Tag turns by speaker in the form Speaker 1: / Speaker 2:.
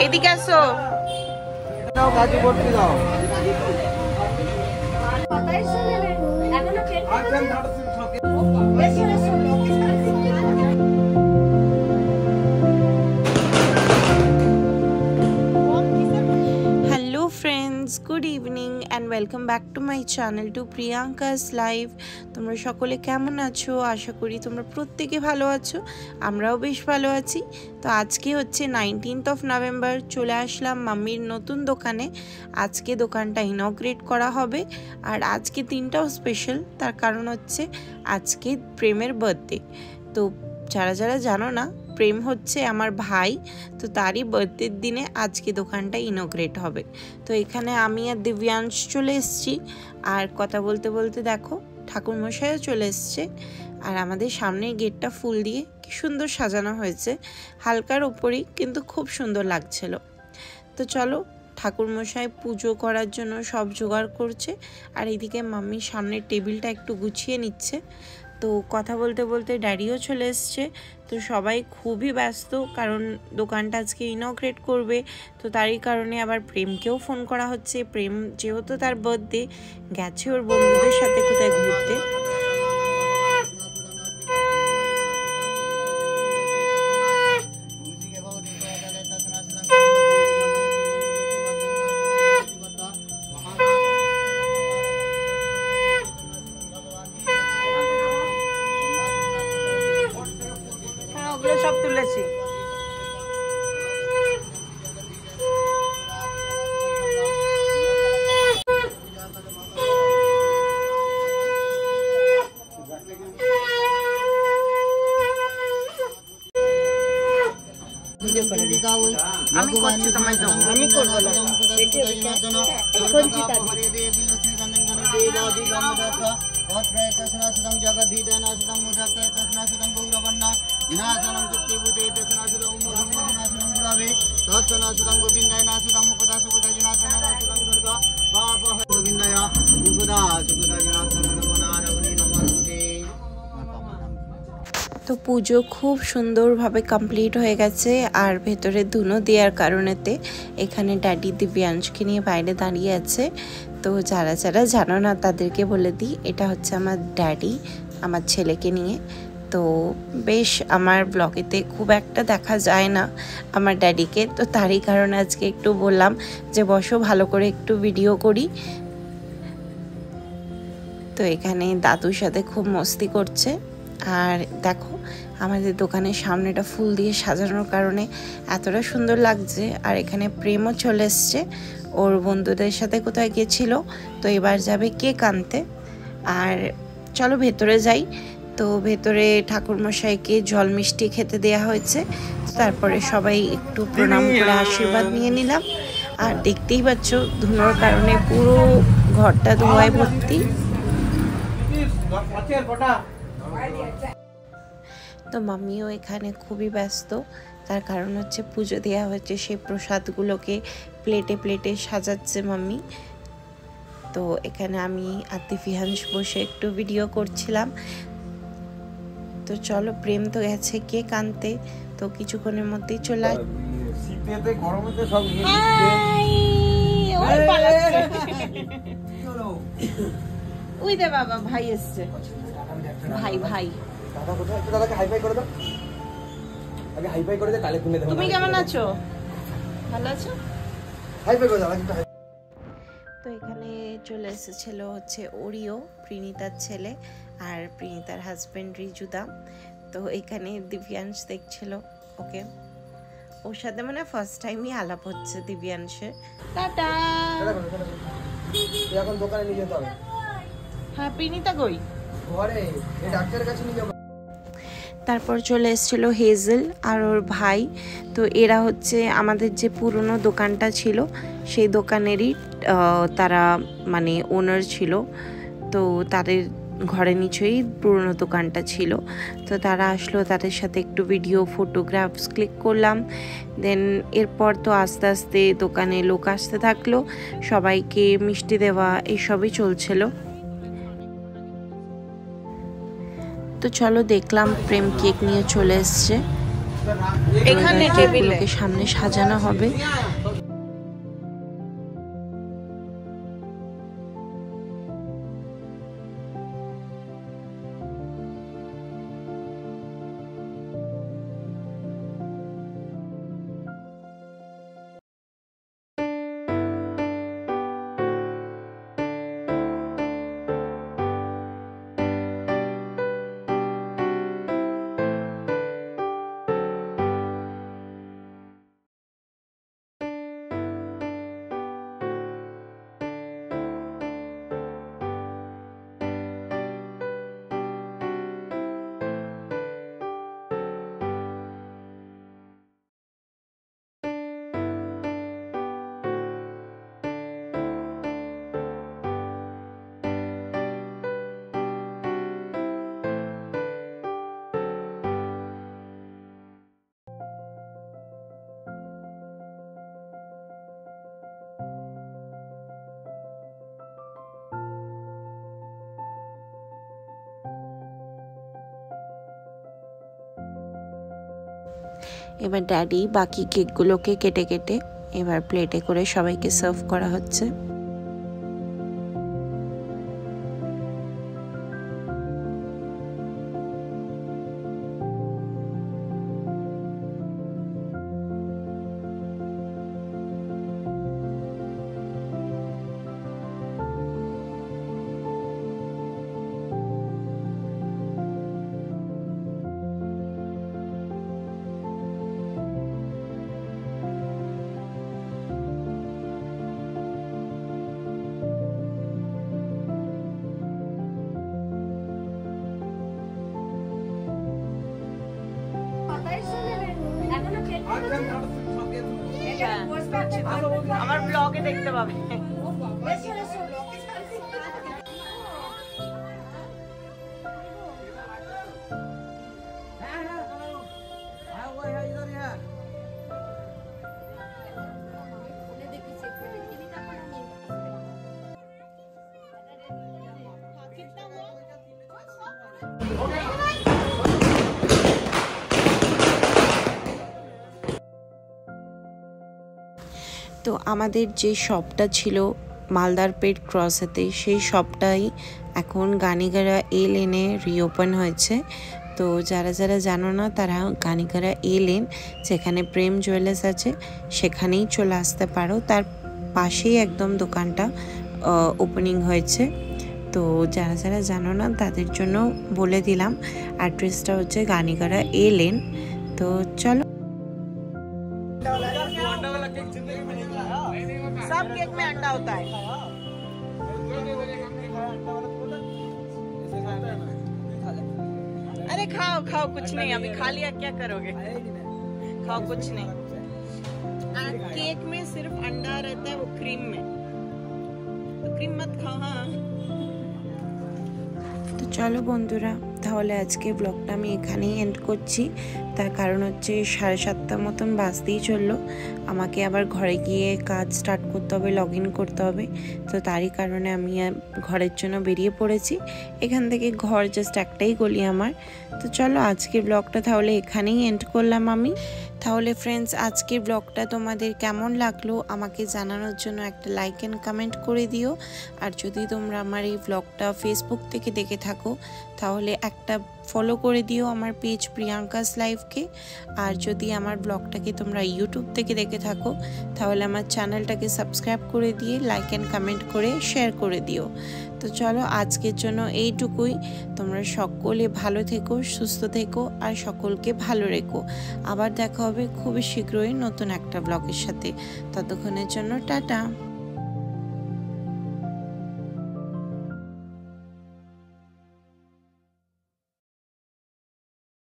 Speaker 1: এদিকে আসো।
Speaker 2: দাও কাজু বর্তি দাও।
Speaker 1: Hello friends, good evening and welcome back to my channel to Priyanka's live. তোমরা সকলে কেমন আছো? আশা করি তোমরা প্রত্যেকে ভালো আছো, আমরাও বেশ ভালো আছি। তো আজকে হচ্ছে 19th নভেম্বর, চলে আসলাম মাম্মির নতুন দোকানে। আজকে দোকানটা ইনগ্রেট করা হবে, আর আজকে দিনটাও স্পেশাল, তার কারণ হচ্ছে আজকে প্রেমের বার্থডে। তো যারা যারা জানো না, প্রেম হচ্ছে আমার ভাই, তো তারই বার্থডের দিনে আজকে দোকানটা ইনগ্রেট হবে। তো এখানে আমি আর দিব্যাংশ চলে এসেছি, আর কথা বলতে বলতে দেখো ঠাকুরমশাইও চলে এসছে। আর আমাদের সামনের গেটটা ফুল দিয়ে কি সুন্দর সাজানো হয়েছে, হালকার ওপরেই কিন্তু খুব সুন্দর লাগছিল। তো চলো, ঠাকুরমশাই পুজো করার জন্য সব জোগাড় করছে, আর এইদিকে মাম্মির সামনের টেবিলটা একটু গুছিয়ে নিচ্ছে। তো কথা বলতে বলতে ড্যাডিও চলে এসছে। তো সবাই খুবই ব্যস্ত, কারণ দোকানটা আজকে ইনগ্রেট করবে। তো তারই কারণে আবার প্রেমকেও ফোন করা হচ্ছে। প্রেম যেহেতু তার বার্থডে, গেছে ওর বন্ধুদের সাথে কোথায় ঘুরতে। সব তুলেছি। আমি করছি, তোমায় দেবো। আমি করবো না, তো পুজো খুব সুন্দরভাবে কমপ্লিট হয়ে গেছে। আর ভেতরে ধুনো দেওয়ার কারণেতে এখানে ড্যাডি দিব্যাংশকে নিয়ে বাইরে দাঁড়িয়ে আছে। তো যারা যারা জানো না তাদেরকে বলে দিই, এটা হচ্ছে আমার ড্যাডি আমার ছেলেকে নিয়ে। তো বেশ আমার ব্লগেতে খুব একটা দেখা যায় না আমার ড্যাডিকে, তো তারই কারণে আজকে একটু বললাম যে বসো, ভালো করে একটু ভিডিও করি। তো এখানে দাদুর সাথে খুব মস্তি করছে। আর দেখো আমাদের দোকানের সামনেটা ফুল দিয়ে সাজানোর কারণে এতটা সুন্দর লাগছে। আর এখানে প্রেমও চলে এসছে, ওর বন্ধুদের সাথে কোথায় গিয়েছিল, তো এবার যাবে কেক আনতে। আর চলো ভেতরে যাই। তো ভেতরে ঠাকুরমশাইকে জল মিষ্টি খেতে দেওয়া হয়েছে। তারপরে সবাই একটু প্রণাম করে আশীর্বাদ নিয়ে নিলাম। আর দেখতেই পাচ্ছ ধুনোর কারণে পুরো ঘরটা ধোঁয়ায় ভর্তি। তো মাম্মিও এখানে খুবই ব্যস্ত, তার কারণ হচ্ছে পুজো দেওয়া হচ্ছে, সেই প্রসাদগুলোকে প্লেটে প্লেটে সাজাচ্ছে মাম্মি। তো এখানে আমি আর দিব্যাংশ বসে একটু ভিডিও করছিলাম। তো চলো, প্রেম তো গেছে কেক আনতে, তো কিছুক্ষণের মধ্যেই চলে
Speaker 2: শীতেতে গরমেতে সব নিয়ে
Speaker 1: ওই দে বাবা, ভাই এসছে। ভাই ভাই
Speaker 2: দাদা কোথায়? একটু দাদাকে হাই ফাই করে দাও। আগে হাই ফাই করে দে, কালে খুলে দেব।
Speaker 1: তুমি কেমন আছো? ভালো আছো?
Speaker 2: হাই ফাই করে দাও একটু।
Speaker 1: তো এখানে চলে এসেছিল হচ্ছে ওরিও, প্রিনিতার ছেলে, আর প্রিনিতার হাজবেন্ড রিজুদা। তো এখানে দিব্যাংশ দেখছিল ওকে, ওর সাথে মানে ফার্স্ট টাইমই আলাপ হচ্ছে দিব্যাংশের। টাটা।
Speaker 2: এখন দোকানে নিয়ে যেতে হবে।
Speaker 1: হ্যাঁ, প্রিনিতা কই?
Speaker 2: ঘরে ডাক্তারের কাছে নিয়ে যাবো।
Speaker 1: তারপর চলে এসেছিল হেজেল আর ওর ভাই। তো এরা হচ্ছে আমাদের যে পুরনো দোকানটা ছিল সেই দোকানেরই তারা মানে ওনার ছিল। তো তাদের ঘরে নিচেই পুরনো দোকানটা ছিল। তো তারা আসলো, তাদের সাথে একটু ভিডিও ফটোগ্রাফস ক্লিক করলাম। দেন এরপর তো আস্তে আস্তে দোকানে লোক আসতে থাকলো, সবাইকে মিষ্টি দেওয়া এইসবই চলছিল। তো চলো দেখলাম প্রেম কেক নিয়ে চলে এসছে। এখানে টেবিলকে সামনে সাজানো হবে। এবার ড্যাডি বাকি কেকগুলোকে কেটে কেটে এবার প্লেটে করে সবাইকে সার্ভ করা হচ্ছে। আমার ব্লগে দেখতে পাবে। তো আমাদের যে শপটা ছিল মালদার পেট ক্রসেতে, সেই শপটাই এখন গানিগাড়া এ লেনে রিওপেন হয়েছে। তো যারা যারা জানো না তারা গানিগাড়া এ লেন যেখানে প্রেম জুয়েলার্স আছে সেখানেই চলে আসতে পারো, তার পাশেই একদম দোকানটা ওপেনিং হয়েছে। তো যারা যারা জানো না তাদের জন্য বলে দিলাম, অ্যাড্রেসটা হচ্ছে গানিগাড়া এ লেন। তো চলো, सब केक में अंडा होता है। अरे खाओ खाओ, कुछ नहीं, अभी खा लिया क्या करोगे, खाओ कुछ नहीं। केक में सिर्फ अंडा रहता है, वो क्रीम में, तो क्रीम मत खाओ। हाँ তো চলো বন্ধুরা, তাহলে আজকে ব্লগটা আমি এখানেই এন্ড করছি। তার কারণ হচ্ছে 7:30 মতন বাজতেই চললো, আমাকে আবার ঘরে গিয়ে কাজ স্টার্ট করতে হবে, লগ ইন করতে হবে। তো তারই কারণে আমি ঘরের জন্য বেরিয়ে পড়েছি। এখান থেকে ঘর জাস্ট একটাই গলি আমার। তো চলো আজকের ব্লগটা তাহলে এখানেই এন্ড করলাম আমি। তাহলে ফ্রেন্ডস, আজকের ব্লগটা তোমাদের কেমন লাগলো আমাকে জানানোর জন্য একটা লাইক অ্যান্ড কমেন্ট করে দিও। আর যদি তোমরা আমার এই ব্লগটা ফেসবুক থেকে দেখে থাকো তাহলে একটা ফলো করে দিও আমার পেজ প্রিয়াঙ্কাস লাইফকে। আর যদি আমার ব্লগটাকে তোমরা ইউটিউব থেকে দেখে থাকো তাহলে আমার চ্যানেলটাকে সাবস্ক্রাইব করে দিয়ে লাইক অ্যান্ড কমেন্ট করে শেয়ার করে দিও। তো চলো আজকের জন্য এইটুকুই। তোমরা সকলে ভালো থেকো, সুস্থ থেকো আর সকলকে ভালো রেখো। আবার দেখা হবে খুবই শীঘ্রই নতুন একটা ব্লগের সাথে। ততক্ষণের জন্য টাটা।